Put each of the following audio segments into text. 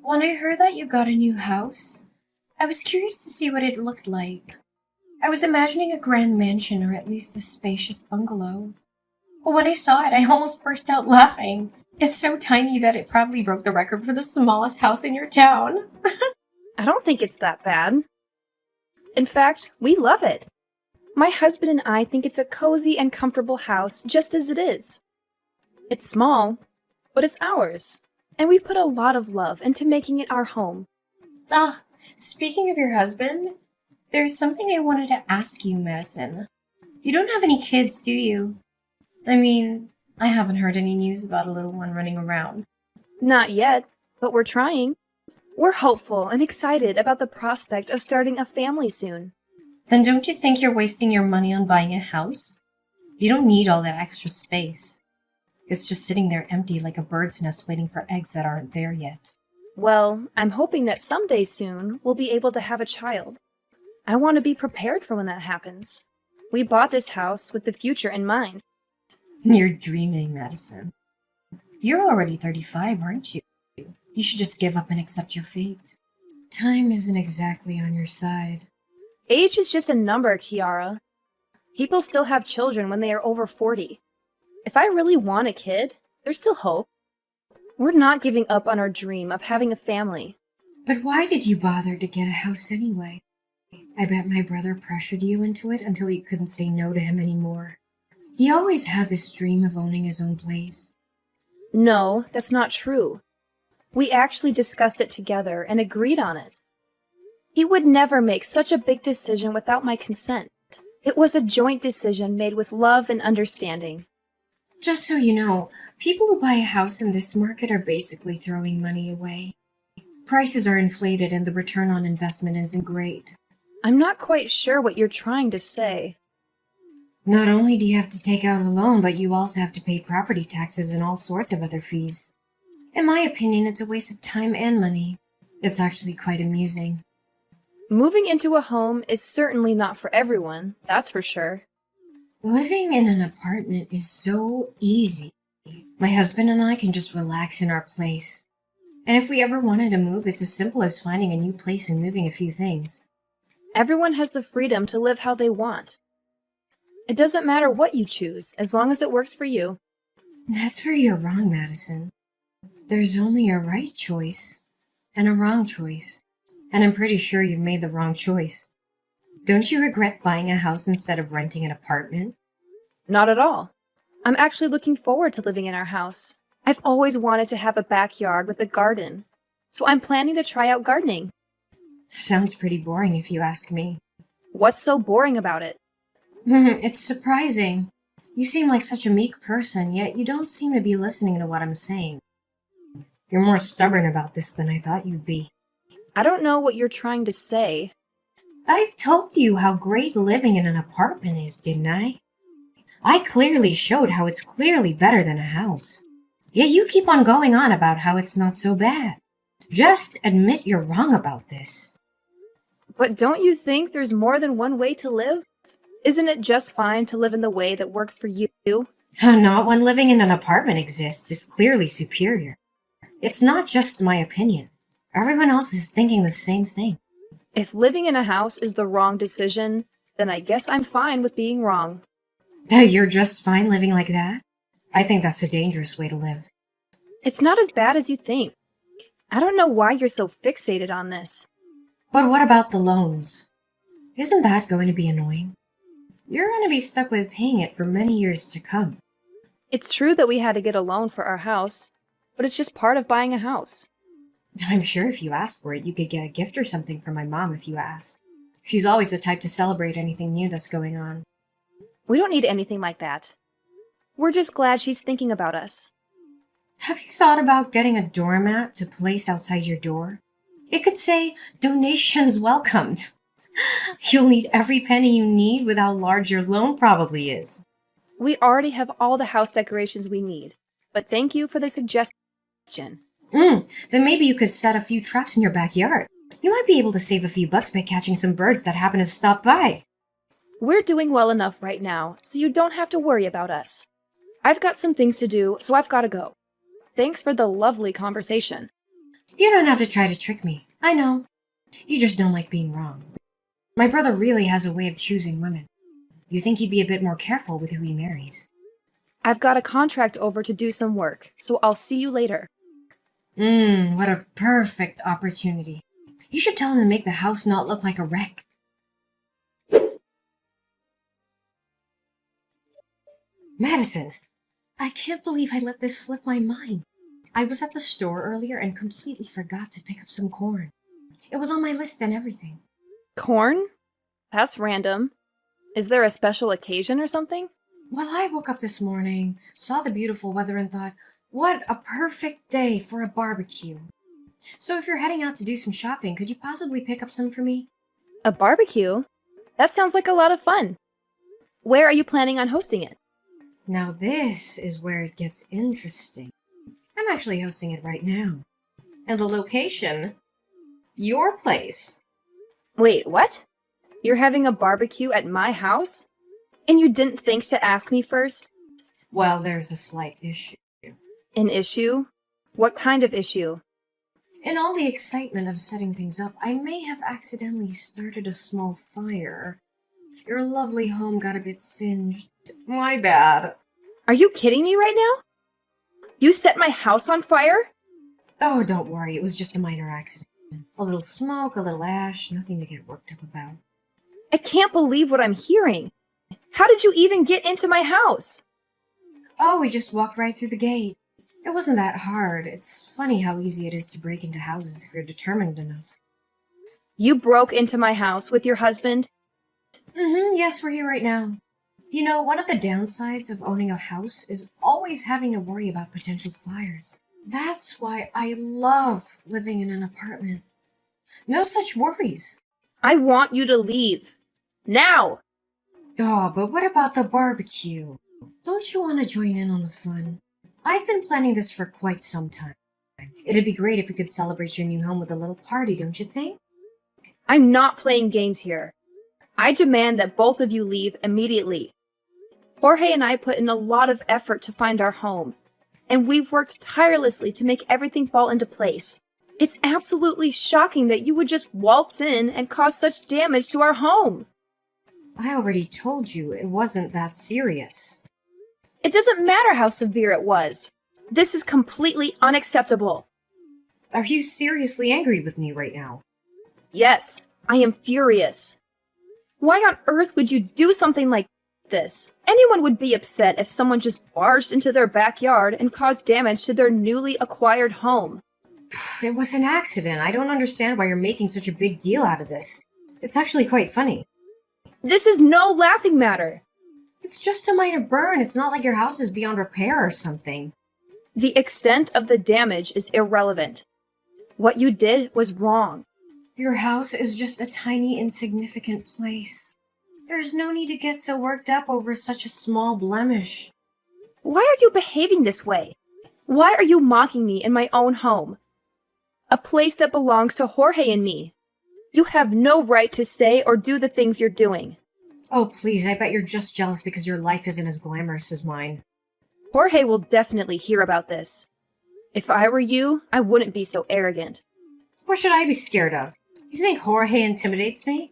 When I heard that you got a new house, I was curious to see what it looked like. I was imagining a grand mansion or at least a spacious bungalow. But when I saw it, I almost burst out laughing. It's so tiny that it probably broke the record for the smallest house in your town. I don't think it's that bad. In fact, we love it. My husband and I think it's a cozy and comfortable house just as it is. It's small, but it's ours, and we've put a lot of love into making it our home. Ah, speaking of your husband, there's something I wanted to ask you, Madison. You don't have any kids, do you? I mean, I haven't heard any news about a little one running around. Not yet, but we're trying. We're hopeful and excited about the prospect of starting a family soon. Then don't you think you're wasting your money on buying a house? You don't need all that extra space. It's just sitting there empty like a bird's nest waiting for eggs that aren't there yet. Well, I'm hoping that someday soon we'll be able to have a child. I want to be prepared for when that happens. We bought this house with the future in mind. You're dreaming, Madison. You're already 35, aren't you? You should just give up and accept your fate. Time isn't exactly on your side. Age is just a number, Kiara. People still have children when they are over 40. If I really want a kid, there's still hope. We're not giving up on our dream of having a family. But why did you bother to get a house anyway? I bet my brother pressured you into it until you couldn't say no to him anymore. He always had this dream of owning his own place. No, that's not true. We actually discussed it together and agreed on it. He would never make such a big decision without my consent. It was a joint decision made with love and understanding. Just so you know, people who buy a house in this market are basically throwing money away. Prices are inflated and the return on investment isn't great. I'm not quite sure what you're trying to say. Not only do you have to take out a loan, but you also have to pay property taxes and all sorts of other fees. In my opinion, it's a waste of time and money. It's actually quite amusing. Moving into a home is certainly not for everyone, that's for sure. Living in an apartment is so easy. My husband and I can just relax in our place. And if we ever wanted to move, it's as simple as finding a new place and moving a few things. Everyone has the freedom to live how they want. It doesn't matter what you choose, as long as it works for you. That's where you're wrong, Madison. There's only a right choice and a wrong choice. And I'm pretty sure you've made the wrong choice. Don't you regret buying a house instead of renting an apartment? Not at all. I'm actually looking forward to living in our house. I've always wanted to have a backyard with a garden, so I'm planning to try out gardening. Sounds pretty boring if you ask me. What's so boring about it? It's surprising. You seem like such a meek person, yet you don't seem to be listening to what I'm saying. You're more stubborn about this than I thought you'd be. I don't know what you're trying to say. I've told you how great living in an apartment is, didn't I? I clearly showed how it's clearly better than a house. Yet you keep on going on about how it's not so bad. Just admit you're wrong about this. But don't you think there's more than one way to live? Isn't it just fine to live in the way that works for you? Not when living in an apartment exists is clearly superior. It's not just my opinion. Everyone else is thinking the same thing. If living in a house is the wrong decision, then I guess I'm fine with being wrong. You're just fine living like that? I think that's a dangerous way to live. It's not as bad as you think. I don't know why you're so fixated on this. But what about the loans? Isn't that going to be annoying? You're going to be stuck with paying it for many years to come. It's true that we had to get a loan for our house, but it's just part of buying a house. I'm sure if you asked for it, you could get a gift or something from my mom if you asked. She's always the type to celebrate anything new that's going on. We don't need anything like that. We're just glad she's thinking about us. Have you thought about getting a doormat to place outside your door? It could say, "Donations welcomed." You'll need every penny you need with how large your loan probably is. We already have all the house decorations we need, but thank you for the suggestion. Then maybe you could set a few traps in your backyard. You might be able to save a few bucks by catching some birds that happen to stop by. We're doing well enough right now, so you don't have to worry about us. I've got some things to do, so I've got to go. Thanks for the lovely conversation. You don't have to try to trick me. I know. You just don't like being wrong. My brother really has a way of choosing women. You think he'd be a bit more careful with who he marries. I've got a contract over to do some work, so I'll see you later. What a perfect opportunity. You should tell him to make the house not look like a wreck. Madison, I can't believe I let this slip my mind. I was at the store earlier and completely forgot to pick up some corn. It was on my list and everything. Corn? That's random. Is there a special occasion or something? Well, I woke up this morning, saw the beautiful weather, and thought, what a perfect day for a barbecue. So if you're heading out to do some shopping, could you possibly pick up some for me? A barbecue? That sounds like a lot of fun. Where are you planning on hosting it? Now this is where it gets interesting. I'm actually hosting it right now. And the location? Your place. Wait, what? You're having a barbecue at my house? And you didn't think to ask me first? Well, there's a slight issue. An issue? What kind of issue? In all the excitement of setting things up, I may have accidentally started a small fire. Your lovely home got a bit singed. My bad. Are you kidding me right now? You set my house on fire? Oh, don't worry, it was just a minor accident. A little smoke, a little ash, nothing to get worked up about. I can't believe what I'm hearing. How did you even get into my house? Oh, we just walked right through the gate. It wasn't that hard. It's funny how easy it is to break into houses if you're determined enough. You broke into my house with your husband? Yes, we're here right now. You know, one of the downsides of owning a house is always having to worry about potential fires. That's why I love living in an apartment. No such worries. I want you to leave. Now! Oh, but what about the barbecue? Don't you want to join in on the fun? I've been planning this for quite some time. It'd be great if we could celebrate your new home with a little party, don't you think? I'm not playing games here. I demand that both of you leave immediately. Jorge and I put in a lot of effort to find our home, and we've worked tirelessly to make everything fall into place. It's absolutely shocking that you would just waltz in and cause such damage to our home. I already told you it wasn't that serious. It doesn't matter how severe it was. This is completely unacceptable. Are you seriously angry with me right now? Yes, I am furious. Why on earth would you do something like this? Anyone would be upset if someone just barged into their backyard and caused damage to their newly acquired home. It was an accident. I don't understand why you're making such a big deal out of this. It's actually quite funny. This is no laughing matter. It's just a minor burn. It's not like your house is beyond repair or something. The extent of the damage is irrelevant. What you did was wrong. Your house is just a tiny, insignificant place. There's no need to get so worked up over such a small blemish. Why are you behaving this way? Why are you mocking me in my own home? A place that belongs to Jorge and me. You have no right to say or do the things you're doing. Oh, please, I bet you're just jealous because your life isn't as glamorous as mine. Jorge will definitely hear about this. If I were you, I wouldn't be so arrogant. What should I be scared of? You think Jorge intimidates me?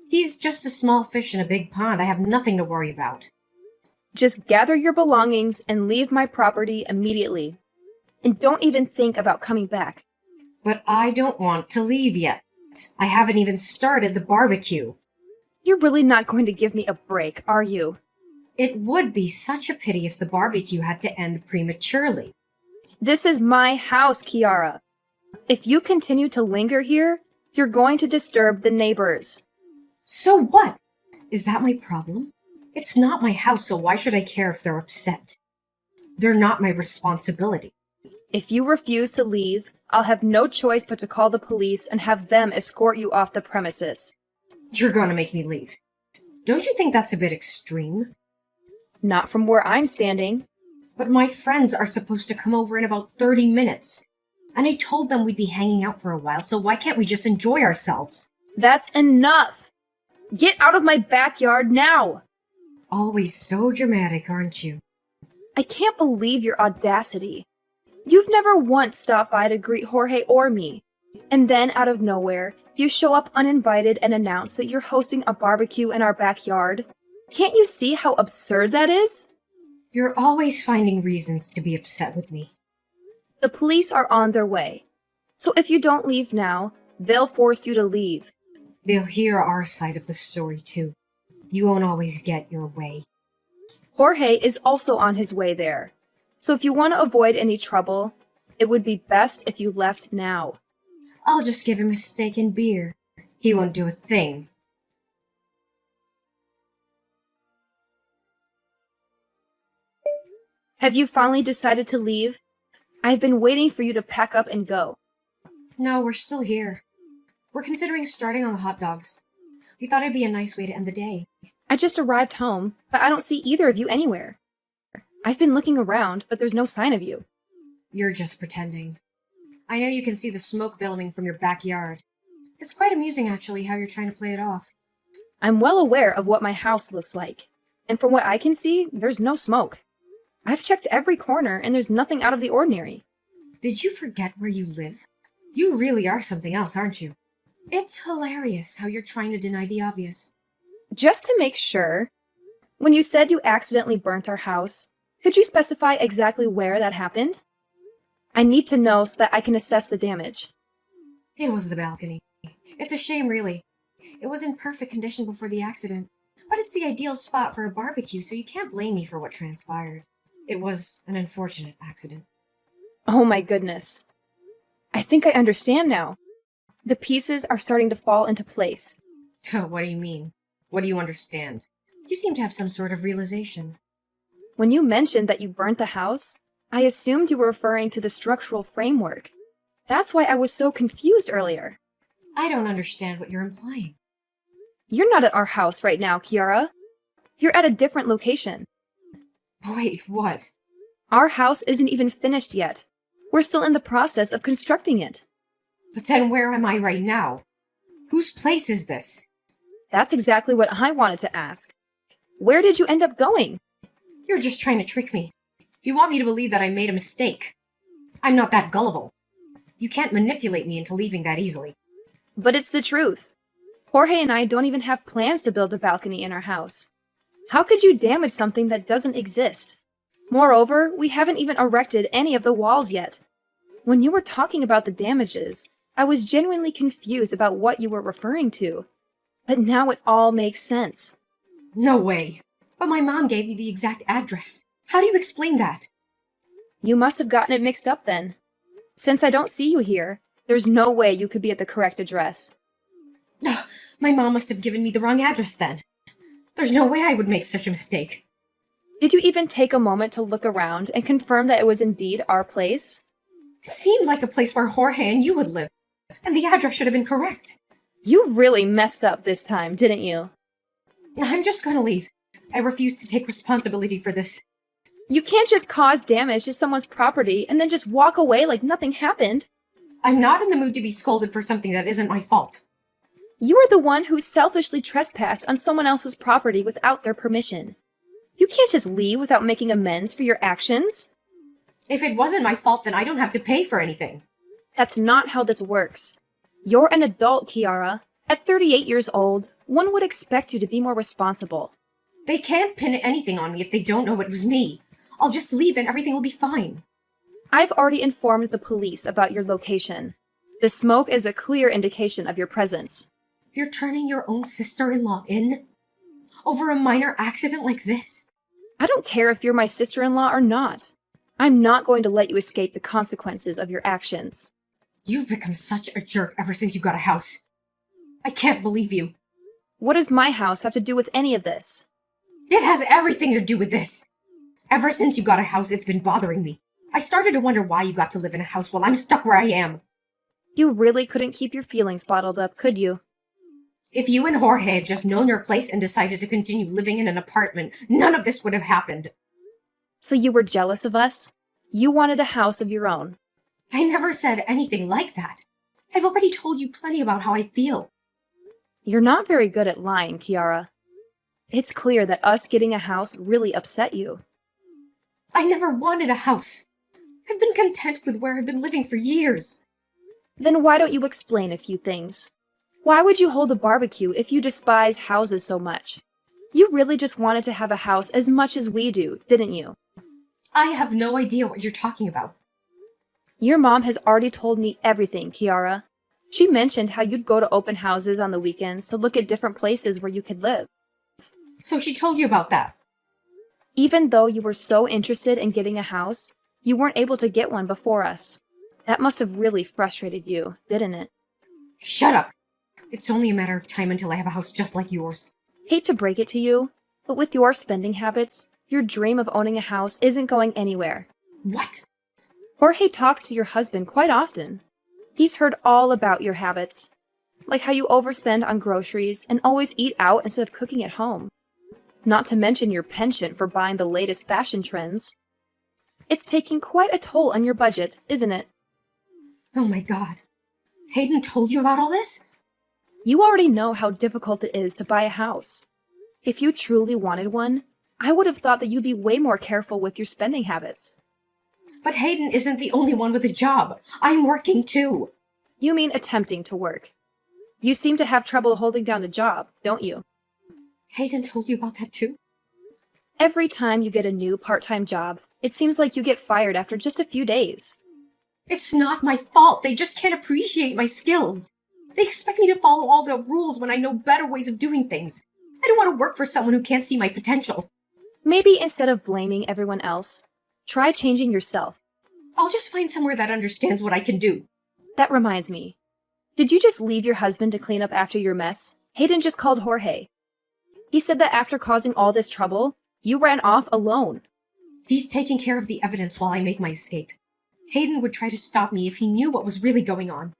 He's just a small fish in a big pond. I have nothing to worry about. Just gather your belongings and leave my property immediately. And don't even think about coming back. But I don't want to leave yet. I haven't even started the barbecue. You're really not going to give me a break, are you? It would be such a pity if the barbecue had to end prematurely. This is my house, Kiara. If you continue to linger here, you're going to disturb the neighbors. So what? Is that my problem? It's not my house, so why should I care if they're upset? They're not my responsibility. If you refuse to leave, I'll have no choice but to call the police and have them escort you off the premises. You're gonna make me leave. Don't you think that's a bit extreme? Not from where I'm standing. But my friends are supposed to come over in about 30 minutes. And I told them we'd be hanging out for a while, so why can't we just enjoy ourselves? That's enough! Get out of my backyard now! Always so dramatic, aren't you? I can't believe your audacity. You've never once stopped by to greet Jorge or me. And then, out of nowhere, you show up uninvited and announce that you're hosting a barbecue in our backyard. Can't you see how absurd that is? You're always finding reasons to be upset with me. The police are on their way. So if you don't leave now, they'll force you to leave. They'll hear our side of the story too. You won't always get your way. Jorge is also on his way there. So if you want to avoid any trouble, it would be best if you left now. I'll just give him a steak and beer. He won't do a thing. Have you finally decided to leave? I've been waiting for you to pack up and go. No, we're still here. We're considering starting on the hot dogs. We thought it'd be a nice way to end the day. I just arrived home, but I don't see either of you anywhere. I've been looking around, but there's no sign of you. You're just pretending. I know you can see the smoke billowing from your backyard. It's quite amusing, actually, how you're trying to play it off. I'm well aware of what my house looks like, and from what I can see, there's no smoke. I've checked every corner, and there's nothing out of the ordinary. Did you forget where you live? You really are something else, aren't you? It's hilarious how you're trying to deny the obvious. Just to make sure, when you said you accidentally burnt our house, could you specify exactly where that happened? I need to know so that I can assess the damage. It was the balcony. It's a shame, really. It was in perfect condition before the accident, but it's the ideal spot for a barbecue, so you can't blame me for what transpired. It was an unfortunate accident. Oh my goodness. I think I understand now. The pieces are starting to fall into place. What do you mean? What do you understand? You seem to have some sort of realization. When you mentioned that you burnt the house, I assumed you were referring to the structural framework. That's why I was so confused earlier. I don't understand what you're implying. You're not at our house right now, Kiara. You're at a different location. Wait, what? Our house isn't even finished yet. We're still in the process of constructing it. But then where am I right now? Whose place is this? That's exactly what I wanted to ask. Where did you end up going? You're just trying to trick me. You want me to believe that I made a mistake. I'm not that gullible. You can't manipulate me into leaving that easily. But it's the truth. Jorge and I don't even have plans to build a balcony in our house. How could you damage something that doesn't exist? Moreover, we haven't even erected any of the walls yet. When you were talking about the damages, I was genuinely confused about what you were referring to. But now it all makes sense. No way. But my mom gave me the exact address. How do you explain that? You must have gotten it mixed up then. Since I don't see you here, there's no way you could be at the correct address. Ugh, my mom must have given me the wrong address then. There's no way I would make such a mistake. Did you even take a moment to look around and confirm that it was indeed our place? It seemed like a place where Jorge and you would live, and the address should have been correct. You really messed up this time, didn't you? I'm just gonna leave. I refuse to take responsibility for this. You can't just cause damage to someone's property and then just walk away like nothing happened. I'm not in the mood to be scolded for something that isn't my fault. You are the one who selfishly trespassed on someone else's property without their permission. You can't just leave without making amends for your actions. If it wasn't my fault, then I don't have to pay for anything. That's not how this works. You're an adult, Kiara. At 38 years old, one would expect you to be more responsible. They can't pin anything on me if they don't know it was me. I'll just leave and everything will be fine. I've already informed the police about your location. The smoke is a clear indication of your presence. You're turning your own sister-in-law in? Over a minor accident like this? I don't care if you're my sister-in-law or not. I'm not going to let you escape the consequences of your actions. You've become such a jerk ever since you got a house. I can't believe you. What does my house have to do with any of this? It has everything to do with this. Ever since you got a house, it's been bothering me. I started to wonder why you got to live in a house while I'm stuck where I am. You really couldn't keep your feelings bottled up, could you? If you and Jorge had just known your place and decided to continue living in an apartment, none of this would have happened. So you were jealous of us? You wanted a house of your own. I never said anything like that. I've already told you plenty about how I feel. You're not very good at lying, Kiara. It's clear that us getting a house really upset you. I never wanted a house. I've been content with where I've been living for years. Then why don't you explain a few things? Why would you hold a barbecue if you despise houses so much? You really just wanted to have a house as much as we do, didn't you? I have no idea what you're talking about. Your mom has already told me everything, Kiara. She mentioned how you'd go to open houses on the weekends to look at different places where you could live. So she told you about that? Even though you were so interested in getting a house, you weren't able to get one before us. That must have really frustrated you, didn't it? Shut up! It's only a matter of time until I have a house just like yours. Hate to break it to you, but with your spending habits, your dream of owning a house isn't going anywhere. What? Jorge talks to your husband quite often. He's heard all about your habits, like how you overspend on groceries and always eat out instead of cooking at home. Not to mention your penchant for buying the latest fashion trends. It's taking quite a toll on your budget, isn't it? Oh my god. Hayden told you about all this? You already know how difficult it is to buy a house. If you truly wanted one, I would have thought that you'd be way more careful with your spending habits. But Hayden isn't the only one with a job. I'm working too. You mean attempting to work. You seem to have trouble holding down a job, don't you? Hayden told you about that too? Every time you get a new part-time job, it seems like you get fired after just a few days. It's not my fault. They just can't appreciate my skills. They expect me to follow all the rules when I know better ways of doing things. I don't want to work for someone who can't see my potential. Maybe instead of blaming everyone else, try changing yourself. I'll just find somewhere that understands what I can do. That reminds me. Did you just leave your husband to clean up after your mess? Hayden just called Jorge. He said that after causing all this trouble, you ran off alone. He's taking care of the evidence while I make my escape. Hayden would try to stop me if he knew what was really going on.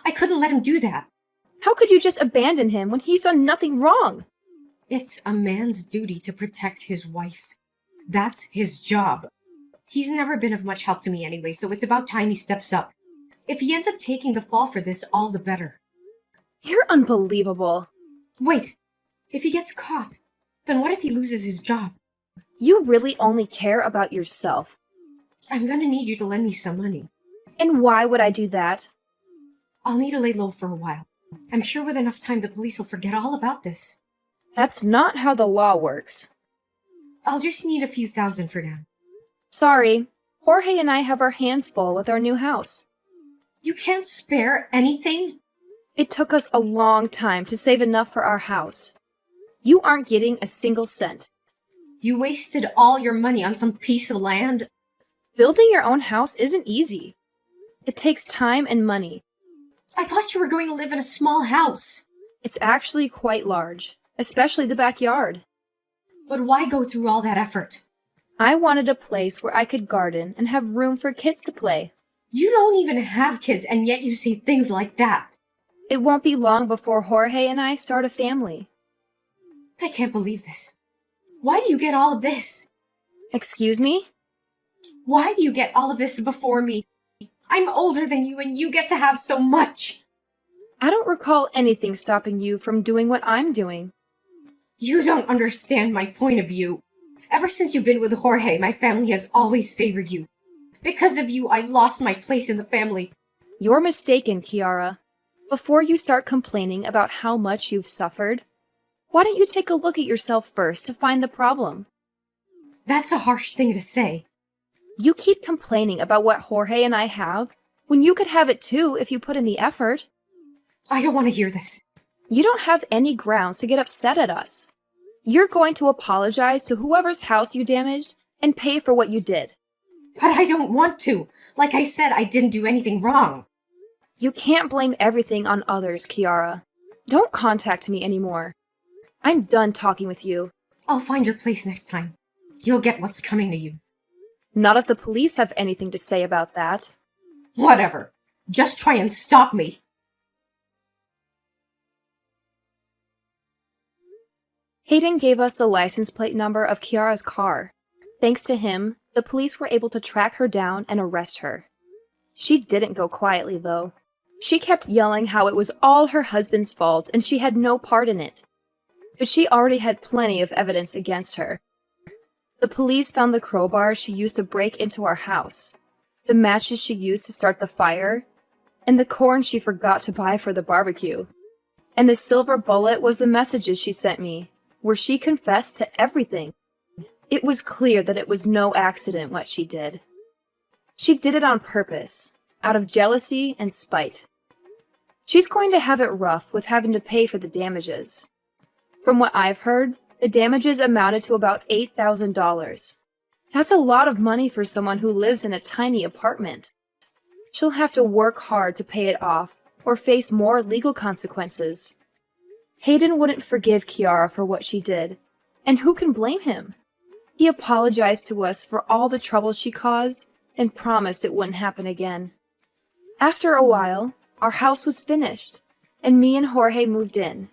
I couldn't let him do that. How could you just abandon him when he's done nothing wrong? It's a man's duty to protect his wife. That's his job. He's never been of much help to me anyway, so it's about time he steps up. If he ends up taking the fall for this, all the better. You're unbelievable. Wait, if he gets caught, then what if he loses his job? You really only care about yourself. I'm gonna need you to lend me some money. And why would I do that? I'll need to lay low for a while. I'm sure with enough time the police will forget all about this. That's not how the law works. I'll just need a few thousand for now. Sorry, Jorge and I have our hands full with our new house. You can't spare anything? It took us a long time to save enough for our house. You aren't getting a single cent. You wasted all your money on some piece of land? Building your own house isn't easy. It takes time and money. I thought you were going to live in a small house. It's actually quite large, especially the backyard. But why go through all that effort? I wanted a place where I could garden and have room for kids to play. You don't even have kids, and yet you say things like that. It won't be long before Jorge and I start a family. I can't believe this. Why do you get all of this? Excuse me? Why do you get all of this before me? I'm older than you, and you get to have so much. I don't recall anything stopping you from doing what I'm doing. You don't understand my point of view. Ever since you've been with Jorge, my family has always favored you. Because of you, I lost my place in the family. You're mistaken, Kiara. Before you start complaining about how much you've suffered, why don't you take a look at yourself first to find the problem? That's a harsh thing to say. You keep complaining about what Jorge and I have, when you could have it too if you put in the effort. I don't want to hear this. You don't have any grounds to get upset at us. You're going to apologize to whoever's house you damaged and pay for what you did. But I don't want to. Like I said, I didn't do anything wrong. You can't blame everything on others, Kiara. Don't contact me anymore. I'm done talking with you. I'll find your place next time. You'll get what's coming to you. Not if the police have anything to say about that. Whatever. Just try and stop me. Hayden gave us the license plate number of Kiara's car. Thanks to him, the police were able to track her down and arrest her. She didn't go quietly, though. She kept yelling how it was all her husband's fault and she had no part in it. But she already had plenty of evidence against her. The police found the crowbar she used to break into our house. the matches she used to start the fire, and the corn she forgot to buy for the barbecue. And the silver bullet was the messages she sent me, where she confessed to everything. It was clear that it was no accident what she did. She did it on purpose, out of jealousy and spite. She's going to have it rough with having to pay for the damages. From what I've heard, the damages amounted to about $8,000. That's a lot of money for someone who lives in a tiny apartment. She'll have to work hard to pay it off or face more legal consequences. Hayden wouldn't forgive Kiara for what she did, and who can blame him? He apologized to us for all the trouble she caused and promised it wouldn't happen again. After a while, our house was finished, and me and Jorge moved in.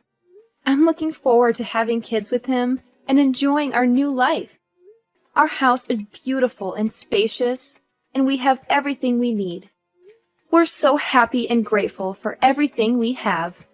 I'm looking forward to having kids with him and enjoying our new life. Our house is beautiful and spacious, and we have everything we need. We're so happy and grateful for everything we have.